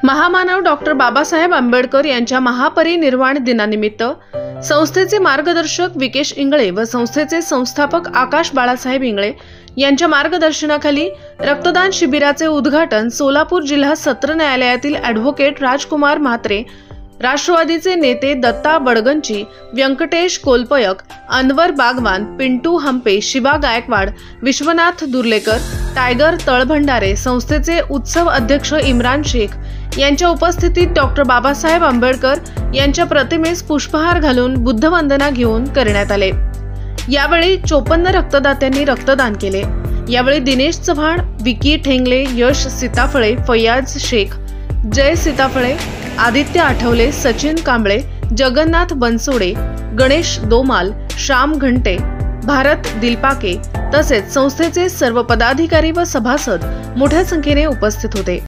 महामानव डॉक्टर बाबासाहेब आंबेडकर यांच्या महापरिनिर्वाण दिनानिमित्त संस्थेचे मार्गदर्शक विकेश इंगळे व संस्थेचे संस्थापक आकाश बाळासाहेब इंगळे यांच्या मार्गदर्शनाखाली रक्तदान शिबिराचे उद्घाटन सोलापूर जिल्हा सत्र न्यायालयातील ॲडव्होकेट राजकुमार म्हात्रे, राष्ट्रवादीचे नेते दत्ता बडगंची, व्यंकटेश कोलपयक, अनवर बागवान, पिंटू हंपे, शिवा गायकवाड, विश्वनाथ दुर्लेकर, टायगर तळभंडारे, संस्थेचे उत्सव अध्यक्ष इम्रान शेख यांच्या उपस्थितीत डॉक्टर बाबासाहेब आंबेडकर यांच्या प्रतिमेस पुष्पहार घालून बुद्धवंदना घेऊन करण्यात आले। यावेळी 54 रक्तदात्यांनी रक्तदान केले। यावेळी दिनेश चव्हाण, विकी ठेंगले, यश सीताफळे, फैयाज शेख, जय सीताफळे, आदित्य आठवले, सचिन कांबळे, जगन्नाथ बनसोडे, गणेश दोमाल, श्याम घंटे, भारत दिलपाके तसेच संस्थेचे सर्व पदाधिकारी व सभासद मोठ्या संख्येने उपस्थित होते।